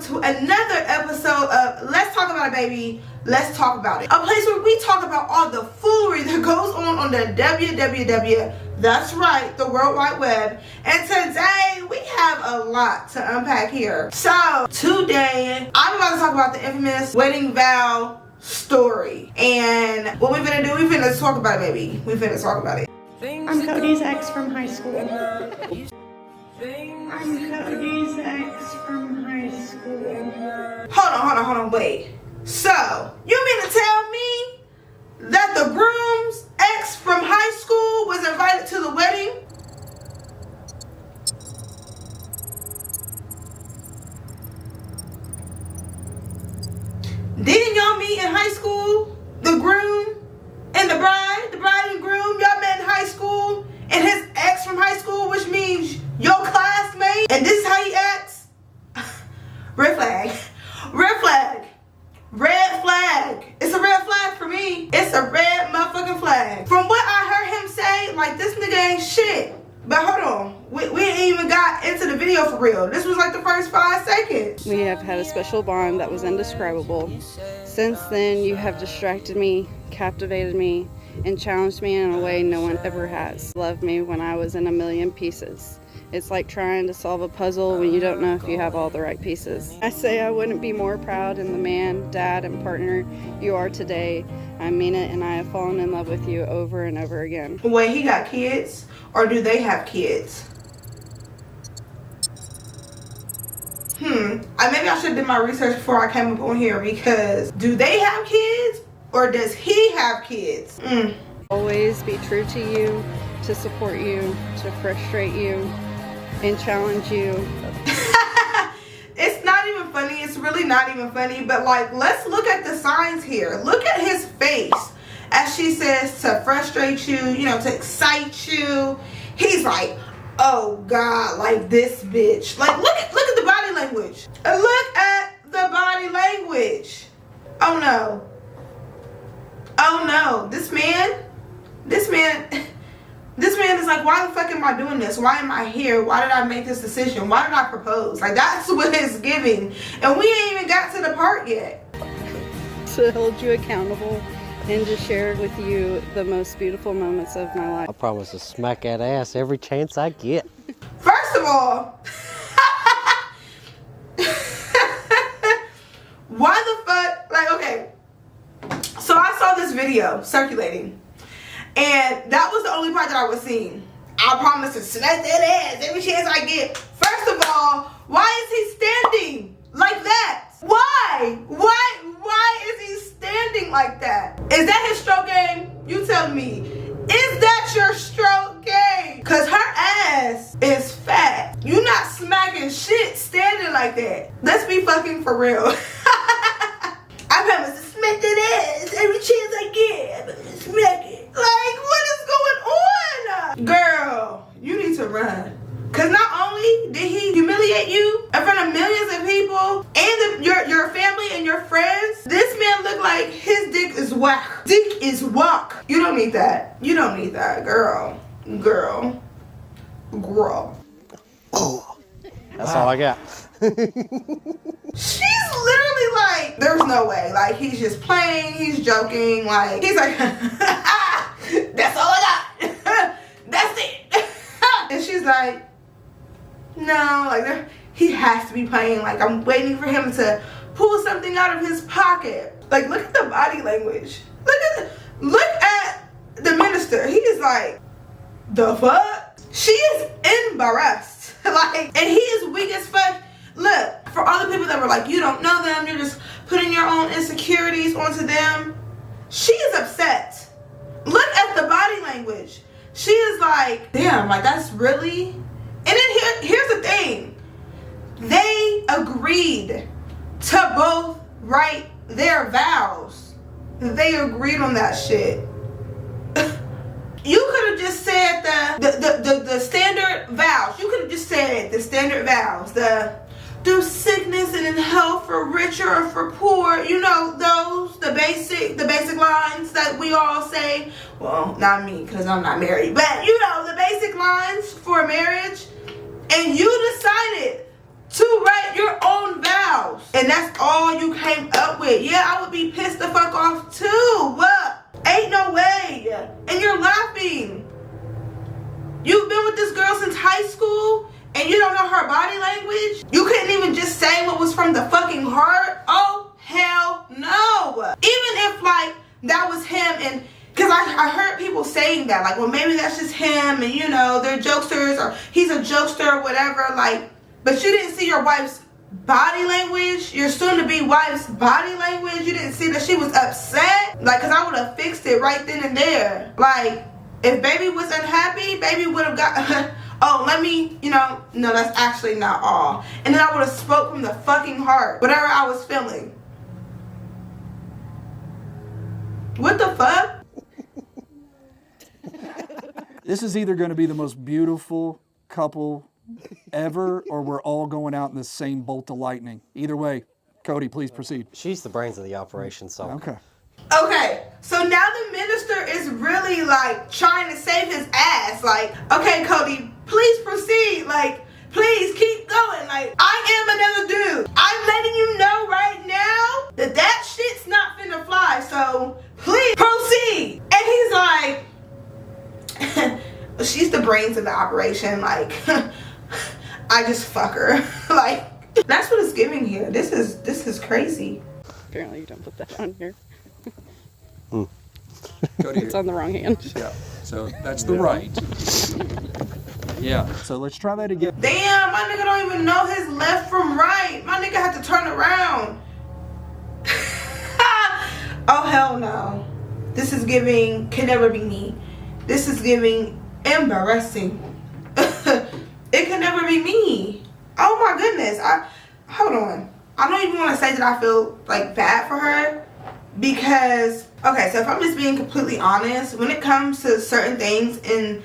to another episode of Let's Talk About It, Baby. Let's talk about it. A place where we talk about all the foolery that goes on the www. That's right, the World Wide Web. And today we have a lot to unpack here. So today I'm about to talk about the infamous wedding vow story. And what we're gonna do, we're gonna talk about it, baby. We're gonna talk about it. I'm Cody's ex from high school. I'm Cody's ex from high school. Hold on, wait. So, you mean to tell me that the groom's ex from high school was invited to the wedding? Didn't y'all meet in high school? The groom and the bride and groom, y'all met in high school, and his ex from high school, which means your classmate, and this is how he acts? Red flag. Red flag. Red flag. It's a red flag for me. It's a red motherfucking flag. From what I heard him say, like, this nigga ain't shit. But hold on, we ain't even got into the video for real. This was like the first 5 seconds. We have had a special bond that was indescribable. Since then, you have distracted me, captivated me, and challenged me in a way no one ever has. Loved me when I was in a million pieces. It's like trying to solve a puzzle when you don't know if you have all the right pieces. I say I wouldn't be more proud in the man, dad, and partner you are today. I mean it, and I have fallen in love with you over and over again. Wait, he got kids? Or do they have kids? Maybe I should have did my research before I came up on here, because do they have kids? Or does he have kids? Always be true to you, to support you, to frustrate you, and challenge you. It's not even funny. It's really not even funny. But like, let's look at the signs here. Look at his face. As she says, to frustrate you, you know, to excite you. He's like, oh God, like this bitch. Like, look at the body language. Look at the body language. Oh no. Oh no. This man is like, why the fuck am I doing this? Why am I here? Why did I make this decision? Why did I propose? Like, that's what it's giving. And we ain't even got to the part yet. To hold you accountable and to share with you the most beautiful moments of my life. I promise to smack that ass every chance I get. First of all, why the fuck? Like, okay. So I saw this video circulating. And that was the only part that I was seeing. I promise to smack that ass every chance I get. First of all, why is he standing like that? Why? Why is he standing like that? Is that his stroke game? You tell me. Is that your stroke game? Because her ass is fat. You not smacking shit standing like that. Let's be fucking for real. I promise to smack that ass every chance I get. I'm gonna smack it. Like, what is going on? Girl, you need to run. Because not only did he humiliate you in front of millions of people and your family and your friends, this man looked like his dick is whack. Dick is whack. You don't need that. You don't need that, girl. Girl. Oh, that's all I got. She's literally like, there's no way. Like, he's just playing, he's joking. Like, he's like, that's all I got. That's it. And she's like, no, like, he has to be playing. Like, I'm waiting for him to pull something out of his pocket. Like, look at the body language. Look at the minister. He is like, the fuck? She is embarrassed. Like, and he is weak as fuck. Look, for all the people that were like, you don't know them, you're just putting your own insecurities onto them. She is upset. Look at the body language. She is like, damn, like, that's really? And then here's the thing. They agreed to both write their vows. They agreed on that shit. You could have just said the standard vows. You could have just said the standard vows. Through sickness and in health, for richer or for poor, you know, those, the basic lines that we all say. Well, not me, because I'm not married, but you know, the basic lines for marriage. And you decided to write your own vows. it. Yeah, I would be pissed the fuck off too. What? Ain't no way. And you're laughing. You've been with this girl since high school and you don't know her body language? You couldn't even just say what was from the fucking heart? Oh, hell no. Even if like that was him, and because I heard people saying that, like, well, maybe that's just him and, you know, they're jokesters or he's a jokester or whatever, like, but you didn't see your wife's body language, your soon-to-be wife's body language. You didn't see that she was upset, like, because I would have fixed it right then and there. Like, if baby was unhappy, baby would have got oh, let me, you know, no, that's actually not all, and then I would have spoke from the fucking heart whatever I was feeling. What the fuck? This is either going to be the most beautiful couple ever, or we're all going out in the same bolt of lightning. Either way, Cody, please proceed. She's the brains of the operation, so. Okay. Okay, so now the minister is really like trying to save his ass. Like, okay, Cody, please proceed. Like, please keep going. Like, I am another dude. I'm letting you know right now that that shit's not finna fly. So please proceed. And he's like, she's the brains of the operation. Like, I just fuck her. Like, that's what it's giving here. This is crazy. Apparently you don't put that on here. Cody, It's on the wrong hand. yeah. So that's the right. Yeah. So let's try that again. Damn, my nigga don't even know his left from right. My nigga had to turn around. Oh, hell no. This is giving, can never be me. This is giving embarrassing. It can never be me. Oh my goodness. Hold on. I don't even want to say that I feel like bad for her, because, okay, so if I'm just being completely honest, when it comes to certain things in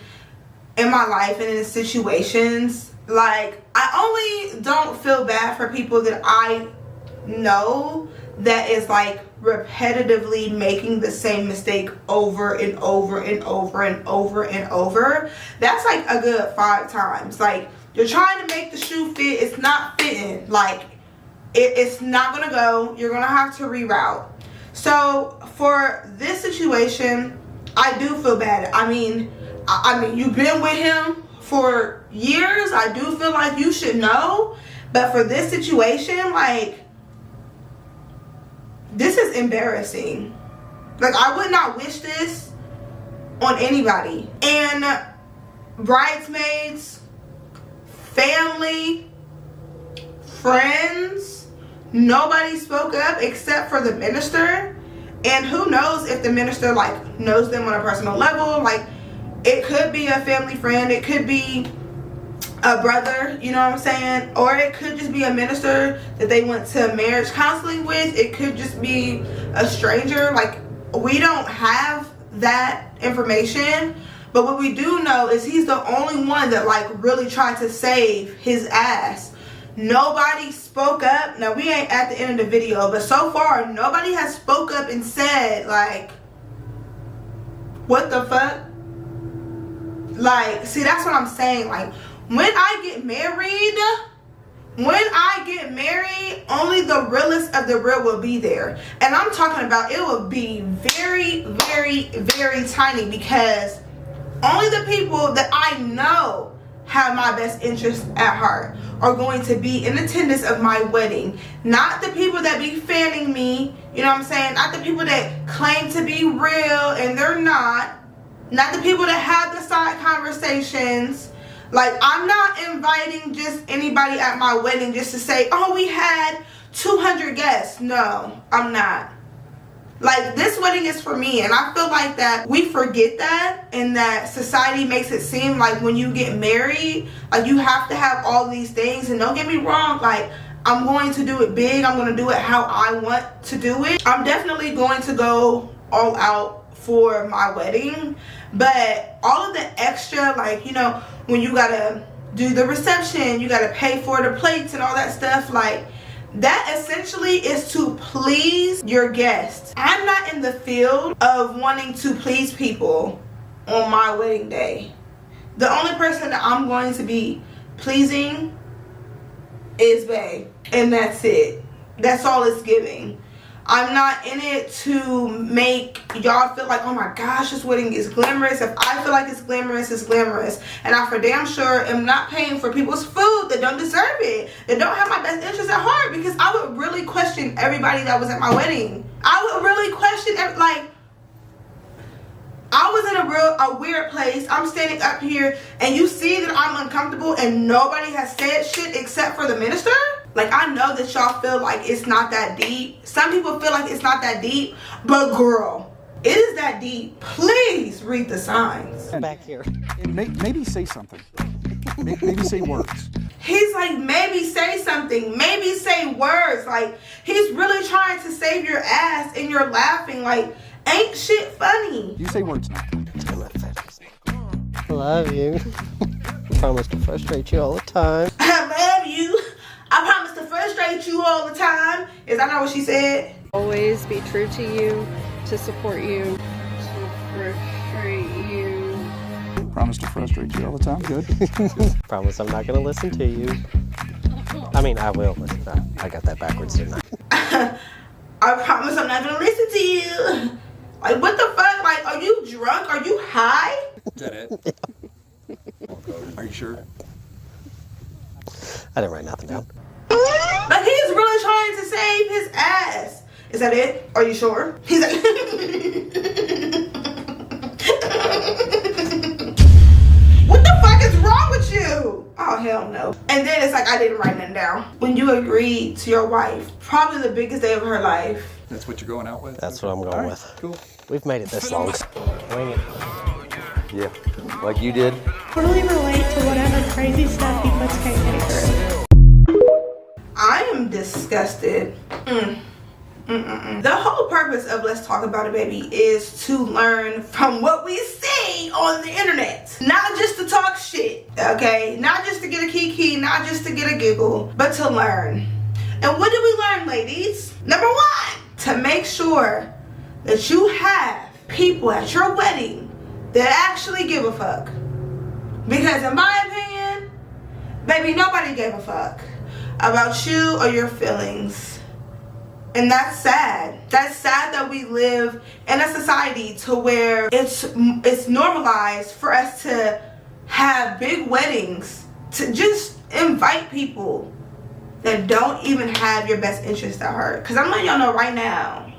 my life and in situations, like, I only don't feel bad for people that I know that is like repetitively making the same mistake over and over and over and over and over. That's like a good 5 times. Like, you're trying to make the shoe fit, it's not fitting. Like, it's not gonna go. You're gonna have to reroute. So for this situation, I do feel bad. I mean, you've been with him for years. I do feel like you should know. But for this situation, like, this is embarrassing. Like, I would not wish this on anybody. And bridesmaids, family, friends, nobody spoke up except for the minister. And who knows if the minister, like, knows them on a personal level. Like, it could be a family friend, it could be a brother, you know what I'm saying? Or it could just be a minister that they went to marriage counseling with. It could just be a stranger. Like, we don't have that information. But what we do know is he's the only one that, like, really tried to save his ass. Nobody spoke up. Now, we ain't at the end of the video, but so far, nobody has spoke up and said, like, what the fuck? Like, see, that's what I'm saying. Like, when I get married, only the realest of the real will be there. And I'm talking about, it will be very, very, very tiny, because only the people that I know have my best interest at heart are going to be in attendance of my wedding. Not the people that be fanning me, you know what I'm saying? Not the people that claim to be real and they're not. Not the people that have the side conversations. Like, I'm not inviting just anybody at my wedding just to say, oh, we had 200 guests. No, I'm not. Like, this wedding is for me, and I feel like that we forget that, and that society makes it seem like when you get married, like, you have to have all these things. And don't get me wrong, like, I'm going to do it big. I'm going to do it how I want to do it. I'm definitely going to go all out for my wedding. But all of the extra, like, you know, when you gotta do the reception, you gotta pay for the plates and all that stuff, like, that essentially is to please your guests. I'm not in the field of wanting to please people on my wedding day. The only person that I'm going to be pleasing is Bae, and that's it. That's all it's giving. I'm not in it to make y'all feel like, oh my gosh, this wedding is glamorous. If I feel like it's glamorous, it's glamorous. And I for damn sure am not paying for people's food that don't deserve it, that don't have my best interest at heart, because I would really question everybody that was at my wedding. I would really question, like, I was in a weird place. I'm standing up here and you see that I'm uncomfortable and nobody has said shit except for the minister. Like, I know that y'all feel like it's not that deep. Some people feel like it's not that deep, but girl, it is that deep. Please read the signs. Back here. And maybe say something. Maybe say words. He's like, maybe say something, maybe say words. Like, he's really trying to save your ass and you're laughing. Like, ain't shit funny. You say words now. I love you. I promise to frustrate you all the time. I love you. I promise to frustrate you all the time. Is that not what she said? Always be true to you, to support you, to frustrate you. Promise to frustrate you all the time. Good. Promise I'm not going to listen to you. I mean, I will listen. I got that backwards, didn't I? I promise I'm not going to listen to you. Like, what the fuck? Like, are you drunk? Are you high? Is that it? Are you sure? I didn't write nothing down. Like, he's really trying to save his ass. Is that it? Are you sure? He's like, what the fuck is wrong with you? Oh, hell no. And then it's like, I didn't write nothing down. When you agreed to your wife, probably the biggest day of her life. That's what you're going out with? That's what I'm going with. Cool. We've made it this long. Wing it. Yeah, like you did. Totally relate to whatever crazy stuff he puts KK through. I am disgusted. The whole purpose of Let's Talk About It, Baby, is to learn from what we see on the internet. Not just to talk shit, okay? Not just to get a kiki, not just to get a giggle, but to learn. And what did we learn, ladies? Number one, to make sure that you have people at your wedding that actually give a fuck. Because in my opinion, baby, nobody gave a fuck about you or your feelings. And that's sad. That's sad that we live in a society to where it's normalized for us to have big weddings, to just invite people that don't even have your best interest at heart. Because I'm letting y'all know right now,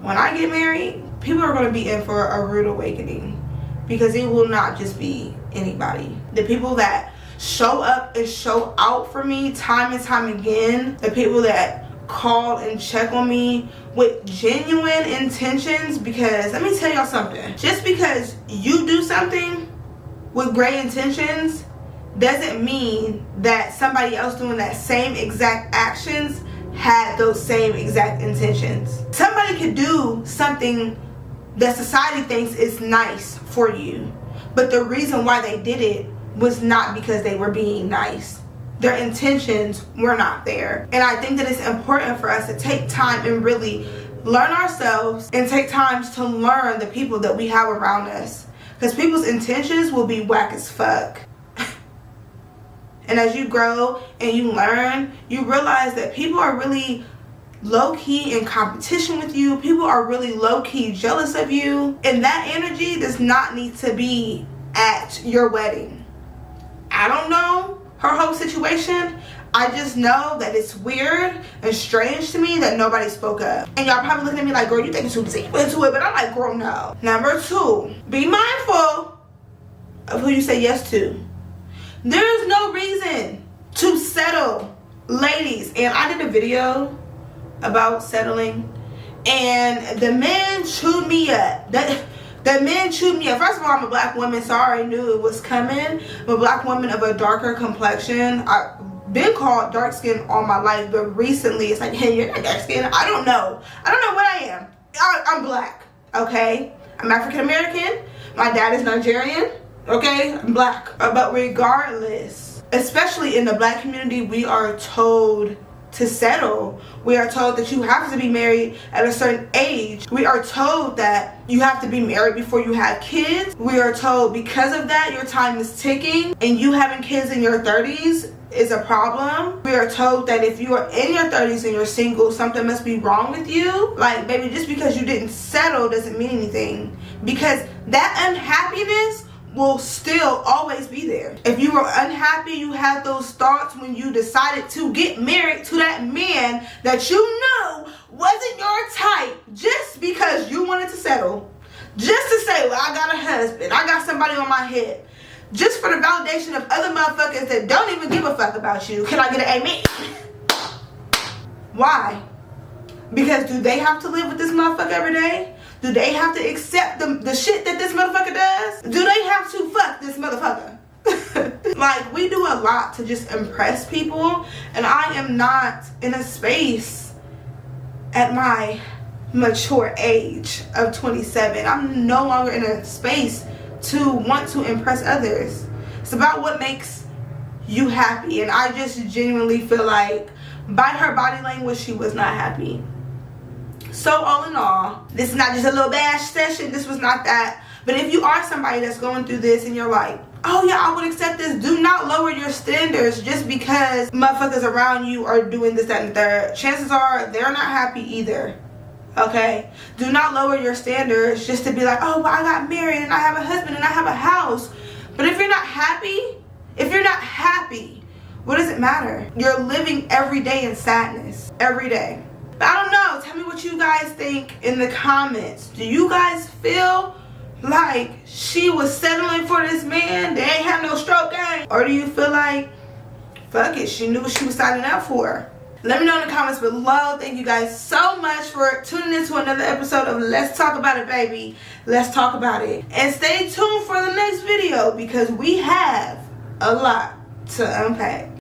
when I get married, people are going to be in for a rude awakening. Because it will not just be anybody. The people that show up and show out for me time and time again, the people that call and check on me with genuine intentions, because let me tell y'all something. Just because you do something with great intentions doesn't mean that somebody else doing that same exact actions had those same exact intentions. Somebody could do something that society thinks is nice for you, but the reason why they did it was not because they were being nice. Their intentions were not there. And I think that it's important for us to take time and really learn ourselves and take times to learn the people that we have around us, because people's intentions will be whack as fuck. And as you grow and you learn, you realize that people are really low-key in competition with you. People are really low-key jealous of you. And that energy does not need to be at your wedding. I don't know her whole situation. I just know that it's weird and strange to me that nobody spoke up. And y'all probably looking at me like, girl, you think too deep into it. But I'm like, girl, no. Number two, be mindful of who you say yes to. There is no reason to settle, ladies. And I did a video about settling, and the men chewed me up. The men chewed me up. First of all, I'm a black woman, so I already knew it was coming. I'm a black woman of a darker complexion. I've been called dark skinned all my life, but recently it's like, hey, you're not dark skinned. I don't know what I am. I'm black, okay? I'm African American. My dad is Nigerian, okay? I'm black. But regardless, especially in the black community, we are told to settle. We are told that you have to be married at a certain age. We are told that you have to be married before you have kids. We are told because of that your time is ticking, and you having kids in your 30s is a problem. We are told that if you are in your 30s and you're single, something must be wrong with you. Like, baby, just because you didn't settle doesn't mean anything, because that unhappiness will still always be there. If you were unhappy, you had those thoughts when you decided to get married to that man that you knew wasn't your type, just because you wanted to settle, just to say, well, I got a husband, I got somebody on my head, just for the validation of other motherfuckers that don't even give a fuck about you. Can I get an amen? Why? Because do they have to live with this motherfucker every day? Do they have to accept the shit that this motherfucker does? Do they have to fuck this motherfucker? Like, we do a lot to just impress people, and I am not in a space at my mature age of 27. I'm no longer in a space to want to impress others. It's about what makes you happy, and I just genuinely feel like by her body language, she was not happy. So all in all, this is not just a little bash session. This was not that. But if you are somebody that's going through this and you're like, oh yeah, I would accept this, do not lower your standards just because motherfuckers around you are doing this, that, and the third. Chances are they're not happy either. Okay? Do not lower your standards just to be like, oh, well, I got married and I have a husband and I have a house. But if you're not happy, what does it matter? You're living every day in sadness. Every day. But I don't know. Tell me what you guys think in the comments. Do you guys feel like she was settling for this man? They ain't have no stroke game? Or do you feel like, fuck it, she knew what she was signing up for? Let me know in the comments below. Thank you guys so much for tuning in to another episode of Let's Talk About It, baby. Let's talk about it. And stay tuned for the next video, because we have a lot to unpack.